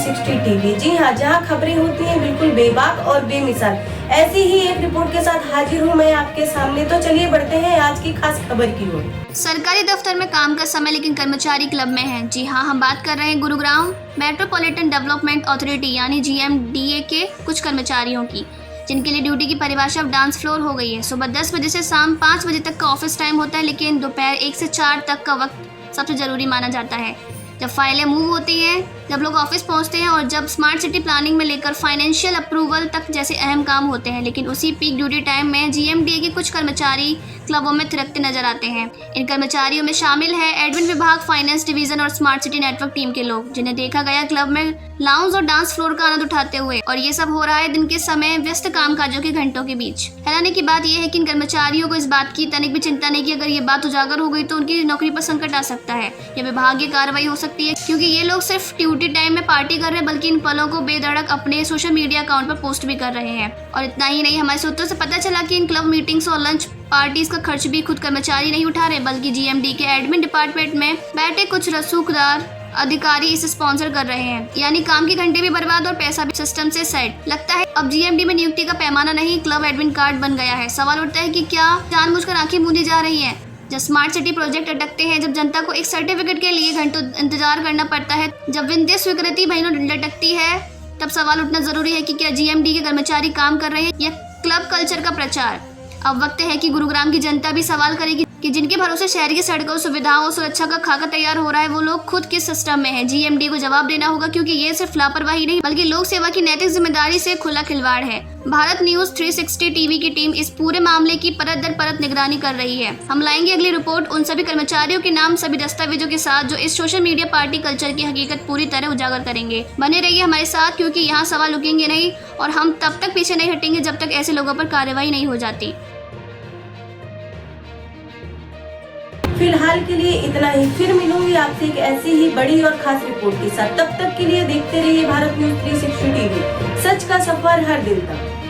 360 TV. जी हाँ, जहाँ खबरें होती हैं बिल्कुल बेबाक और बेमिसाल, ऐसी ही एक रिपोर्ट के साथ हाजिर हूँ मैं आपके सामने। तो चलिए बढ़ते हैं आज की खास खबर की ओर। सरकारी दफ्तर में काम का समय लेकिन कर्मचारी क्लब में हैं। जी हाँ, हम बात कर रहे हैं गुरुग्राम मेट्रोपॉलिटन डेवलपमेंट अथॉरिटी यानी GMDA के कुछ कर्मचारियों की, जिनके लिए ड्यूटी की परिभाषा अब डांस फ्लोर हो गई है। सुबह 10 बजे से शाम 5 बजे तक का ऑफिस टाइम होता है, लेकिन दोपहर 1 से 4 तक का वक्त सबसे ज़रूरी माना जाता है। जब फाइलें मूव होती हैं, जब लोग ऑफिस पहुंचते हैं और जब स्मार्ट सिटी प्लानिंग में लेकर फाइनेंशियल अप्रूवल तक जैसे अहम काम होते हैं। लेकिन उसी पीक ड्यूटी टाइम में GMDA के कुछ कर्मचारी क्लबों में थिरकते नजर आते हैं। इन कर्मचारियों में शामिल है एडमिन विभाग, फाइनेंस डिवीजन और स्मार्ट सिटी नेटवर्क टीम के लोग, जिन्हें देखा गया क्लब में लाउंज और डांस फ्लोर का आनंद उठाते हुए। और ये सब हो रहा है दिन के समय व्यस्त कामकाजों के घंटों के बीच। हैरानी की बात यह है कि इन कर्मचारियों को इस बात की तनिक भी चिंता नहीं कि अगर ये बात उजागर हो गई तो उनकी नौकरी पर संकट आ सकता है या विभागीय कार्रवाई हो सकती है, क्योंकि ये लोग सिर्फ ड्यूटी टाइम में पार्टी कर रहे हैं, बल्कि इन पलों को बेधड़क अपने सोशल मीडिया अकाउंट पर पोस्ट भी कर रहे हैं। और इतना ही नहीं, हमारे सूत्रों से पता चला कि इन क्लब मीटिंग्स और लंच पार्टीज का खर्च भी खुद कर्मचारी नहीं उठा रहे, बल्कि GMD के एडमिन डिपार्टमेंट में बैठे कुछ रसूखदार अधिकारी इसे स्पॉन्सर कर रहे हैं। यानी काम के घंटे भी बर्बाद और पैसा भी सिस्टम से सेट। लगता है अब GMD में नियुक्ति का पैमाना नहीं, क्लब एडमिन कार्ड बन गया है। सवाल उठता है कि क्या जानबूझकर आंखें मूंदी जा रही हैं? जब स्मार्ट सिटी प्रोजेक्ट अटकते हैं, जब जनता को एक सर्टिफिकेट के लिए घंटों इंतजार करना पड़ता है, जब विंध्य स्वीकृति महीनों लटकती है, तब सवाल उठना जरूरी है कि क्या GMD के कर्मचारी काम कर रहे हैं या क्लब कल्चर का प्रचार। अब वक्त है कि गुरुग्राम की जनता भी सवाल करेगी कि जिनके भरोसे शहर की सड़कों, सुविधाओं और सुरक्षा का खाका तैयार हो रहा है, वो लोग खुद किस सिस्टम में है। GMD को जवाब देना होगा, क्योंकि ये सिर्फ लापरवाही नहीं बल्कि लोक सेवा की नैतिक जिम्मेदारी से खुला खिलवाड़ है। भारत न्यूज 360 टीवी की टीम इस पूरे मामले की परत दर परत निगरानी कर रही है। हम लाएंगे अगली रिपोर्ट उन सभी कर्मचारियों के नाम, सभी दस्तावेजों के साथ, जो इस सोशल मीडिया पार्टी कल्चर की हकीकत पूरी तरह उजागर करेंगे। बने रहिए हमारे साथ, क्योंकि यहाँ सवाल रुकेंगे नहीं और हम तब तक पीछे नहीं हटेंगे जब तक ऐसे लोगों पर कार्रवाई नहीं हो जाती। फिलहाल के लिए इतना ही। फिर मिलूंगी आपसे एक ऐसी ही बड़ी और खास रिपोर्ट के साथ। तब तक के लिए देखते रहिए भारत न्यूज 360 टीवी। सच का सफर हर दिन तक।